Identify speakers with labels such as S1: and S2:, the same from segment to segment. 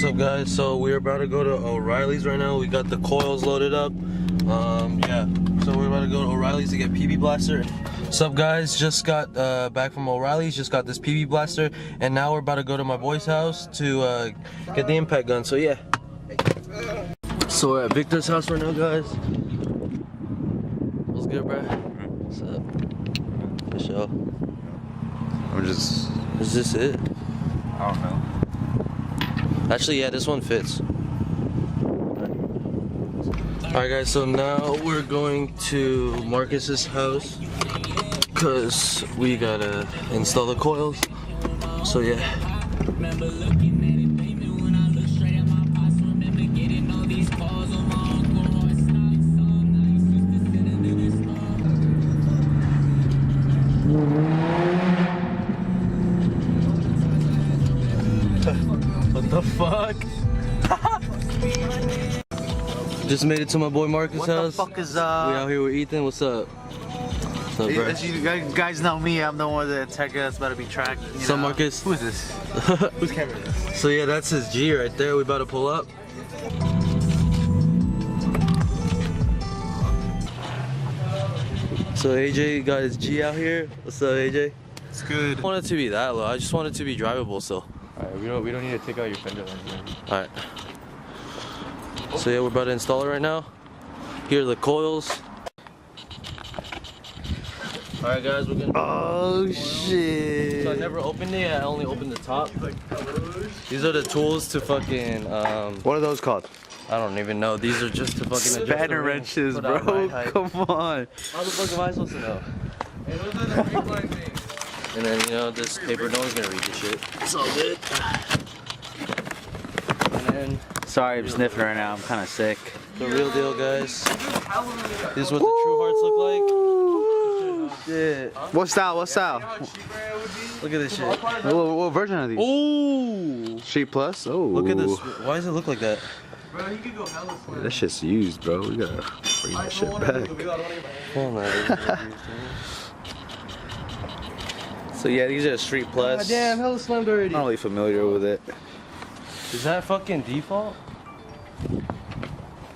S1: What's up, guys? So we're about to go to O'Reilly's right now. We got the coils loaded up. Yeah, so we're about to go to O'Reilly's to get PB blaster. What's up, guys? Just got back from O'Reilly's, just got this PB blaster, and now we're about to go to my boy's house to get the impact gun. So yeah, so we're at Victor's house right now, guys. What's good, bro? What's up? For sure. Is this it?
S2: I don't know.
S1: Actually, yeah, this one fits. Alright, guys, so now we're going to Marcus's house because we gotta install the coils. So yeah. What the fuck? Just made it to my boy Marcus' house.
S2: What the fuck is
S1: We out here with Ethan. What's up? What's up, bro?
S2: As you guys know me, I'm the one that tech that's about to be tracked.
S1: What's up, Marcus?
S2: Who is this? Whose camera is this?
S1: So yeah, that's his G right there. We about to pull up. So AJ got his G out here. What's up, AJ?
S2: It's good.
S1: I don't want it to be that low. I just want it to be drivable still.
S2: Alright, we don't need to take out your fender lens.
S1: Alright. So yeah, we're about to install it right now. Here are the coils. Alright, guys, we're gonna.
S2: Oh shit!
S1: So I never opened it. I only opened the top. These are the tools to fucking.
S2: What are those called?
S1: I don't even know. These are just to fucking adjust the
S2: Spanner
S1: ring,
S2: wrenches,
S1: put out
S2: bro.
S1: my height.
S2: Come on.
S1: How the fuck am I supposed to know? And then, you know, this paper, no one's gonna read this shit. It's all good. And then,
S2: Sorry, I'm sniffing right now. I'm kind of sick.
S1: the real deal, guys. This is what the Truharts look like. Shit.
S2: What style? What style?
S1: Look at this shit.
S2: What version are these?
S1: Ooh!
S2: Street Plus? Oh.
S1: Look at this. Why does it look like that?
S2: That shit's used, bro. We gotta bring that shit back.
S1: Hold on.
S2: So yeah, these are Street Plus.
S1: Damn, hella slammed already.
S2: I'm not really familiar with it.
S1: Is that fucking default?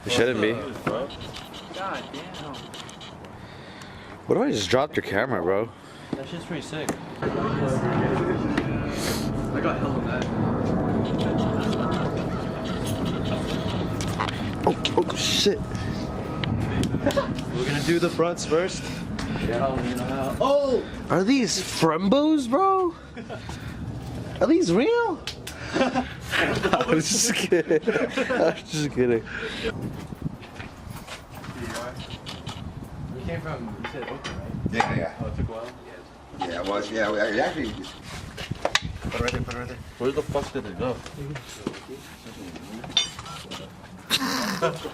S2: It shouldn't be.
S1: God damn.
S2: What if I just dropped your camera, bro?
S1: That shit's pretty sick.
S3: I got hell on that.
S2: Oh shit.
S1: We're gonna do the fronts first. Yeah, you know how.
S2: Oh! Are these Frembos, bro? Are these real? I was just kidding. I was just kidding.
S1: You came from, you said Oakland, right?
S3: Yeah.
S1: Oh, it took a while?
S3: Yeah, it was. Yeah, it actually.
S1: Put it right there, put it right there. Where the fuck did it go?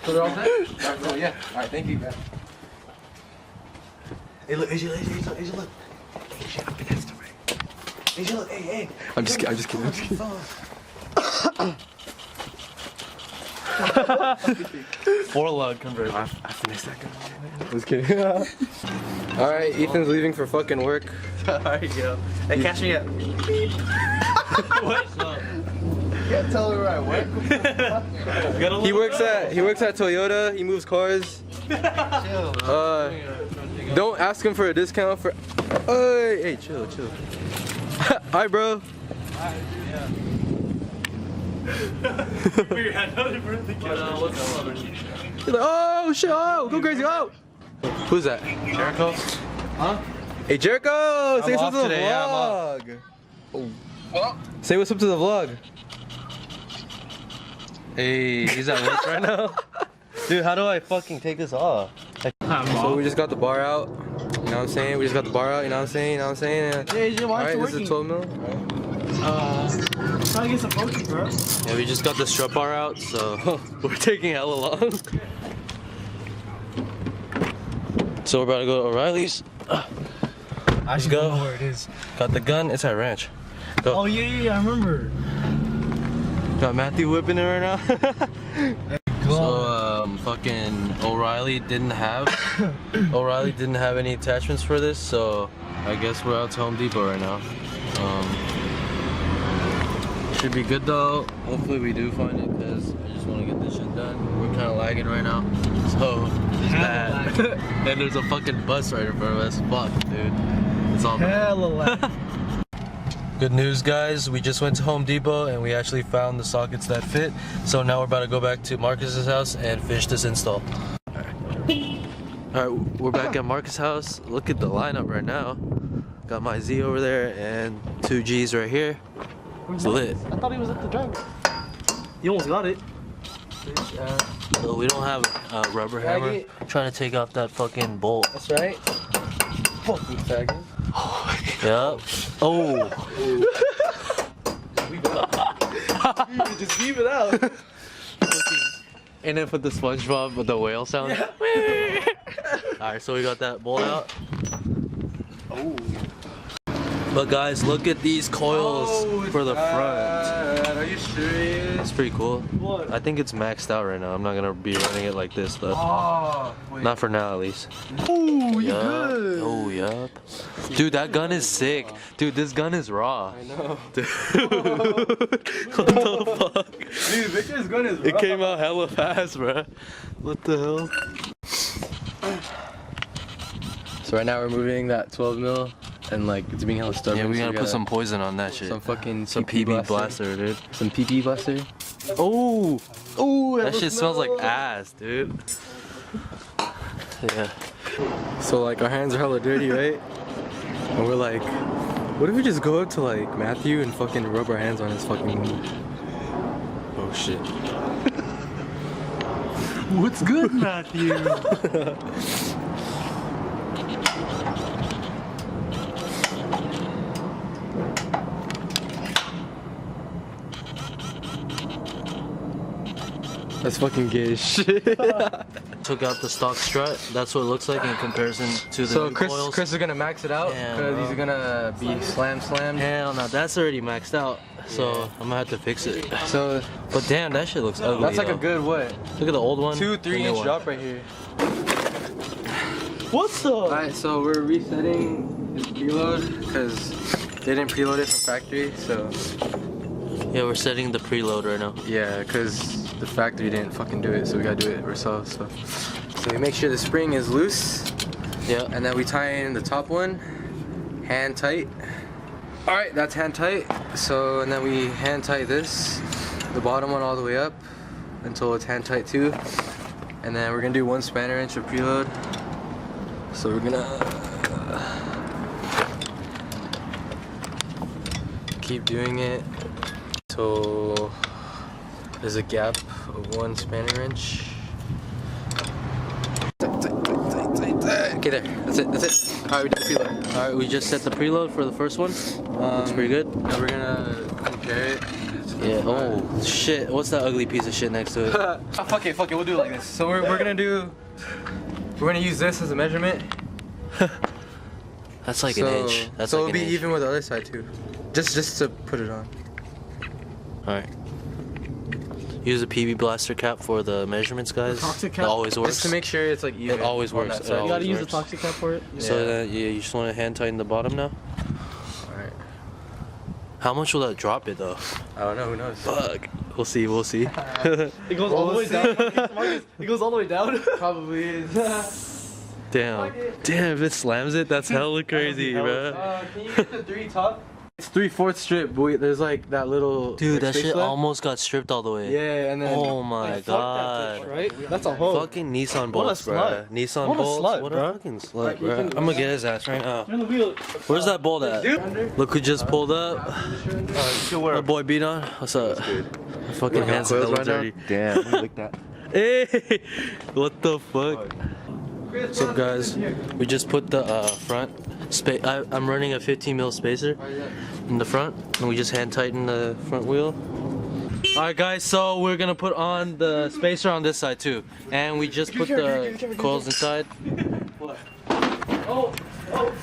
S1: Put it on there?
S3: Oh, yeah. All right, thank you, guys.
S1: Hey, look, AJ, look. AJ, up against the ring. AJ, look, hey.
S2: I'm just kidding.
S1: Four lug conversion.
S2: I finished that guy. I was kidding. Alright, Ethan's leaving for fucking work.
S1: Alright, yo. Hey, catch me up. What's up?
S3: Can't tell her where I work.
S2: He works at Toyota. He moves cars. Don't ask him for a discount for. Hey, chill. Alright, bro. He's like, oh shit! Oh, go crazy! Oh. Who's that?
S1: Jericho? Huh?
S2: Hey, Jericho! Say what's up to the
S1: today, yeah,
S2: vlog. Say what's up to the vlog.
S1: Hey, he's at work right now. Dude, how do I fucking take this off?
S2: So we just got the bar out. You know what I'm saying? We just got the bar out. You know what I'm saying?
S1: Yeah, AJ, why
S2: Alright,
S1: is
S2: this
S1: it
S2: is
S1: working?
S2: 12 mil.
S3: Trying to get some focus, bro.
S1: Yeah, we just got the strut bar out, so we're taking hella long. So we're about to go to O'Reilly's.
S3: I
S1: Let's go.
S3: don't know where it is.
S1: Got the gun. It's at Ranch. Go.
S3: Oh yeah, I remember.
S1: Got Matthew whipping it right now. So fucking O'Reilly didn't have any attachments for this, so I guess we're out to Home Depot right now. Should be good though. Hopefully we do find it because I just want to get this shit done. We're kind of lagging right now, so it's bad. And there's a fucking bus right in front of us. Fuck, dude. It's all bad.
S3: Hella lag.
S1: Good news, guys. We just went to Home Depot and we actually found the sockets that fit. So now we're about to go back to Marcus's house and finish this install. All right, we're back at Marcus' house. Look at the lineup right now. Got my Z over there and 2 Gs right here. It's lit.
S2: I thought he was at the drive. You almost got it.
S1: So we don't have a rubber hammer. I'm trying to take out that fucking bolt.
S2: That's right. Fucking faggot.
S1: Yep. Oh.
S2: Just leave it out.
S1: And then put the SpongeBob with the whale sound. Yeah. Alright, so we got that bolt out.
S2: Oh.
S1: But guys, look at these coils for the front.
S2: Are you serious?
S1: It's pretty cool.
S2: What?
S1: I think it's maxed out right now. I'm not gonna be running it like this though.
S2: Oh,
S1: Not for now, at least.
S2: Oh, you
S1: Yup.
S2: good.
S1: Oh, yup. Dude, that gun is sick. Dude, this gun is raw.
S2: I know.
S1: Dude. What the fuck?
S2: Dude, Victor's gun is
S1: It came out hella fast, bruh. What the hell?
S4: So right now we're moving that 12 mil and like it's being hella stubborn.
S1: Yeah, we
S4: so
S1: gotta put some poison on that shit.
S4: some fucking
S1: Some
S4: PP
S1: PB blaster, dude.
S4: Some PP blaster.
S1: Oh,
S2: Oh,
S1: that shit smells like ass, dude. Yeah.
S4: So like our hands are hella dirty, right? And we're like, what if we just go up to like Matthew and fucking rub our hands on his fucking... Oh shit.
S3: What's good, Matthew?
S4: That's fucking gay as shit.
S1: Took out the stock strut. That's what it looks like in comparison to the
S4: So
S1: new
S4: Chris
S1: coils.
S4: is gonna max it out
S1: Yeah,
S4: because
S1: bro.
S4: these are gonna be slammed.
S1: Hell no, that's already maxed out. So
S4: Yeah.
S1: I'm gonna have to fix it.
S4: So
S1: But damn, that shit looks ugly.
S4: that's like
S1: though.
S4: a good what?
S1: Look at the old one.
S4: 2-3
S1: the new
S4: inch
S1: one.
S4: drop right here.
S2: What the?
S4: Alright, so we're resetting his preload because they didn't preload it from factory. So
S1: Yeah, we're setting the preload right now.
S4: yeah, because the factory didn't fucking do it, so we gotta do it ourselves. So we make sure the spring is loose,
S1: Yeah.
S4: and then we tie in the top one, hand tight. All right, that's hand tight. So and then we hand tight this, the bottom one all the way up until it's hand tight too. And then we're gonna do 1 spanner inch of preload. So we're gonna keep doing it till there's a gap of 1 spanner inch. Okay, there. That's it. That's it. All right, we did the preload.
S1: All right, we just set the preload for the first one. Looks pretty good.
S4: Now we're gonna compare it.
S1: Yeah. Oh shit! What's that ugly piece of shit next to it?
S4: Oh, fuck it. We'll do it like this. So we're gonna use this as a measurement.
S1: That's like
S4: so,
S1: an inch. That's
S4: so
S1: like
S4: it'll
S1: an
S4: be
S1: inch.
S4: even with the other side too. Just to put it on.
S1: All right. Use a PB blaster cap for the measurements, guys.
S3: toxic
S1: It
S3: cap?
S1: always works.
S4: Just to make sure it's like even.
S1: It always
S4: on
S1: works.
S4: that
S1: It
S4: side.
S1: always
S3: You gotta use the
S1: works.
S3: toxic cap for it.
S1: So
S4: Yeah.
S1: then, yeah, you just want to hand tighten the bottom now.
S4: Alright.
S1: How much will that drop it though?
S4: I don't know. Who knows?
S1: Fuck. We'll see. We'll see.
S3: It goes all the way down. Marcus, it goes all the way down.
S4: Probably is.
S1: Damn. Damn. If it slams it, that's hella crazy, bro.
S4: Can you get the 3 top? It's 3/4 strip, but there's like that little.
S1: Dude,
S4: like,
S1: that
S4: space
S1: shit
S4: left.
S1: almost got stripped all the way.
S4: Yeah, and then.
S1: Oh my god.
S3: Right? That's a hole.
S1: Fucking Nissan
S3: What a
S1: bolts, bro.
S3: slut.
S1: Nissan
S3: What a
S1: bolts.
S3: slut,
S1: What
S3: bro.
S1: a fucking slut, bro. I'm gonna get his ass right now.
S3: Turn the wheel.
S1: Where's that bolt at? Look who just pulled up. My boy beat on. What's up? My fucking hands are hella dirty.
S2: Damn, we licked that.
S1: Hey, what the fuck? What's up, guys? We just put the front I'm running a 15 mil spacer in the front, and we just hand tighten the front wheel. All right, guys. So we're gonna put on the spacer on this side too, and we just put the coils inside.
S3: Oh, oh.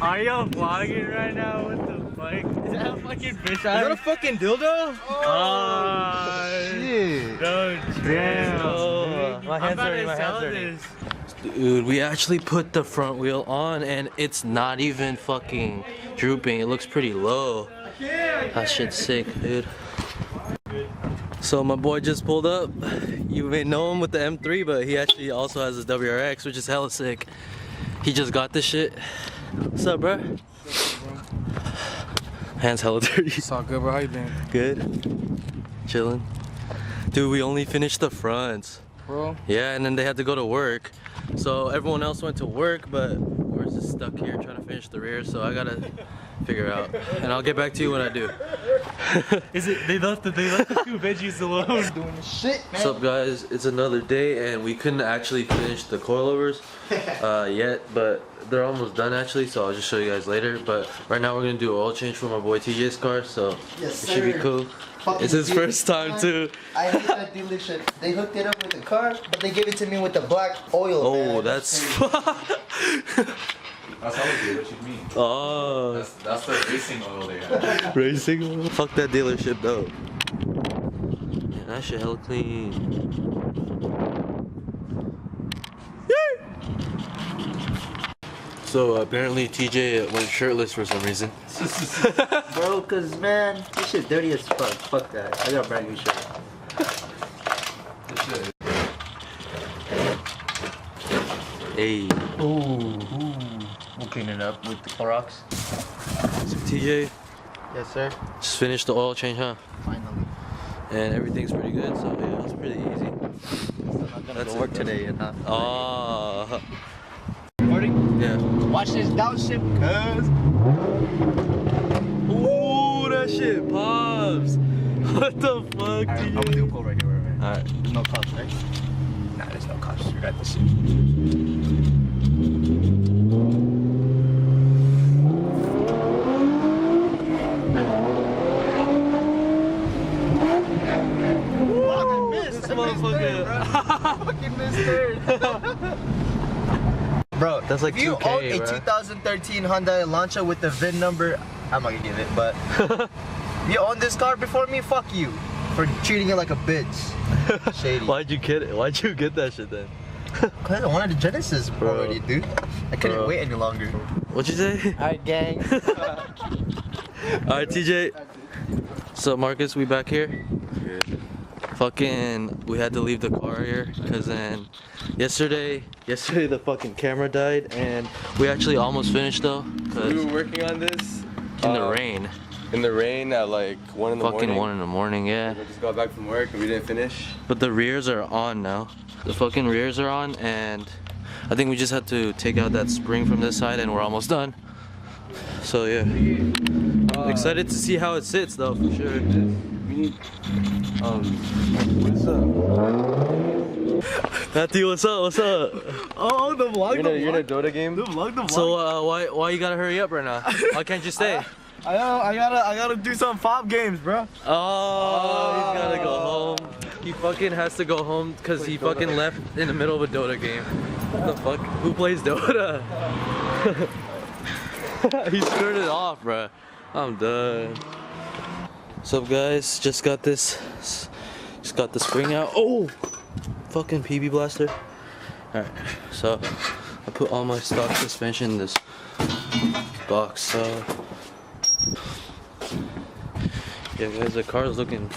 S3: Are you vlogging right now? What the fuck? Is that a fucking fish
S4: Is that a fucking dildo?
S3: Oh,
S2: Shit.
S3: no, damn.
S1: My hands
S3: I'm about
S1: dirty.
S3: to
S1: My
S3: sell
S1: hands dirty.
S3: this.
S1: Dude, we actually put the front wheel on and it's not even fucking drooping. It looks pretty low. That shit's sick, dude. So my boy just pulled up. You may know him with the M3, but he actually also has his WRX, which is hella sick. He just got this shit. What's up, bro? Hands hella dirty.
S3: It's all good, bro. How you been?
S1: Good. Chilling. Dude, we only finished the fronts.
S3: Bro?
S1: Yeah, and then they had to go to work. So everyone else went to work, but we're just stuck here trying to finish the rear. So I gotta figure out, and I'll get back to you when I do.
S3: Is it? They left the 2 veggies alone.
S2: Doing shit, man.
S1: What's up, guys? It's another day, and we couldn't actually finish the coilovers yet, but they're almost done actually. So I'll just show you guys later. But right now we're gonna do an oil change for my boy TJ's car, so
S2: Yes,
S1: it should be
S2: sir.
S1: cool.
S2: Fucking
S1: It's his
S2: dude.
S1: first time too.
S2: I hate that dealership. They hooked it up with the car, but they gave it to me with the black oil.
S1: Oh,
S2: man.
S1: that's.
S5: That's how they do what you mean.
S1: Oh,
S5: That's the racing oil they have.
S1: racing oil. Fuck that dealership though. Yeah, that shit hella clean. So apparently TJ went shirtless for some reason.
S2: Bro, cause man, this shit dirty as fuck. Fuck that. I got a brand new shirt.
S1: Hey.
S2: Ooh. We'll clean it up with the Clorox.
S1: So TJ
S2: Yes, sir.
S1: just finished the oil change, huh?
S2: Finally.
S1: And everything's pretty good, so yeah, it's pretty easy.
S2: I'm not gonna
S1: That's
S2: go work
S1: it.
S2: today, and
S1: Ah.
S2: Recording?
S1: Yeah.
S2: Watch this downshift, cuz.
S1: Ooh, that shit pops. What the fuck,
S2: I'm gonna do a pull right here, right?
S1: Alright.
S2: There's no cops, right? Nah, there's no cops. You got this shit.
S1: This motherfucker.
S2: Fucking missed Bro,
S1: That's like
S2: if you
S1: 2K,
S2: own a
S1: bro.
S2: 2013 Hyundai Elantra with the VIN number, I'm not gonna give it, but you own this car before me, fuck you for treating it like a bitch. Shady.
S1: Why'd you get it? Why'd you get that shit then?
S2: Cause I wanted a Genesis
S1: Bro.
S2: already, dude. I couldn't
S1: Bro.
S2: wait any longer.
S1: What'd you say?
S2: Alright, gang.
S1: Alright, TJ. So Marcus, we back here? Fucking, we had to leave the car here because then yesterday the fucking camera died, and we actually almost finished though because
S4: We were working on this
S1: in the rain.
S4: in the rain at like 1 in the
S1: Fucking
S4: morning.
S1: 1 in the morning, yeah.
S4: We just got back from work and we didn't finish.
S1: But the rears are on now. The fucking rears are on, and I think we just had to take out that spring from this side and we're almost done. So yeah. Excited to see how it sits though, for sure.
S4: We need. What's up?
S1: Matthew, what's up? What's up?
S3: Oh, the vlog.
S4: You're in a Dota game?
S3: The vlog.
S1: So why you gotta hurry up right now? Why can't you stay?
S3: I gotta do some FOB games, bro.
S1: Oh, he's gotta go home. He fucking has to go home because he fucking left in the middle of a Dota game. What the fuck? Who plays Dota? He screwed it off, bro. I'm done. What's up, guys? Just got the spring out. Oh, fucking PB blaster. All right, so I put all my stock suspension in this box. So yeah, guys, the car's looking,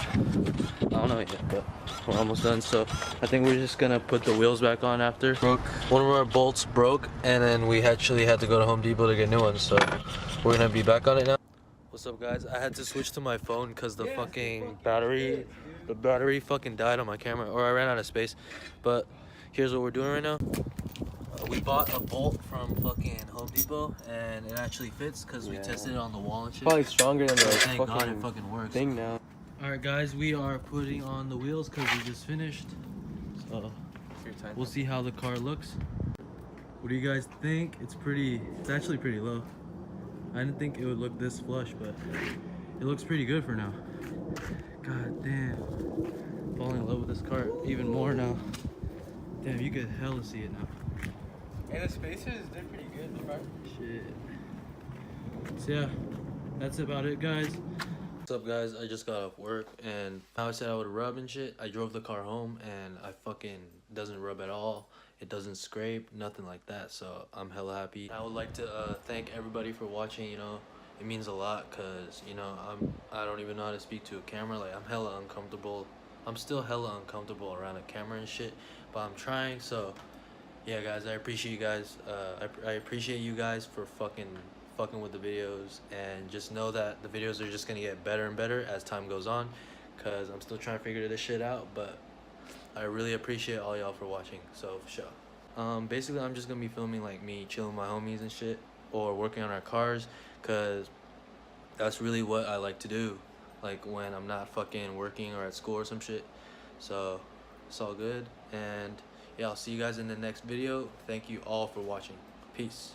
S1: I don't know yet, but we're almost done. So I think we're just gonna put the wheels back on after. One of our bolts broke, and then we actually had to go to Home Depot to get new ones. So we're gonna be back on it now. What's up, guys? I had to switch to my phone because the fucking battery fucking died on my camera, or I ran out of space. But here's what we're doing right now. We bought a bolt from fucking Home Depot, and it actually fits because we tested it on the wall and shit.
S4: Probably stronger than the
S1: Thank God it fucking works.
S4: thing now.
S1: Alright guys, we are putting on the wheels because we just finished. So we'll see how the car looks. What do you guys think? It's actually pretty low. I didn't think it would look this flush, but it looks pretty good for now. God damn. Falling in love with this car even more now. Damn, you could hella see it now.
S4: And the spacers did pretty good, bro.
S1: Shit. So yeah, that's about it, guys. What's up guys, I just got off work and how I said I would rub and shit, I drove the car home and I fucking doesn't rub at all. It doesn't scrape, nothing like that, so I'm hella happy. I would like to thank everybody for watching, you know. It means a lot cause, you know, I don't even know how to speak to a camera. Like I'm hella uncomfortable. I'm still hella uncomfortable around a camera and shit, but I'm trying. So yeah guys, I appreciate you guys. I appreciate you guys for fucking with the videos, and just know that the videos are just gonna get better and better as time goes on, cause I'm still trying to figure this shit out. But I really appreciate all y'all for watching. So for sure. Basically I'm just gonna be filming like me chilling with my homies and shit, or working on our cars, cause that's really what I like to do, like when I'm not fucking working or at school or some shit. So it's all good, and yeah, I'll see you guys in the next video. Thank you all for watching. Peace.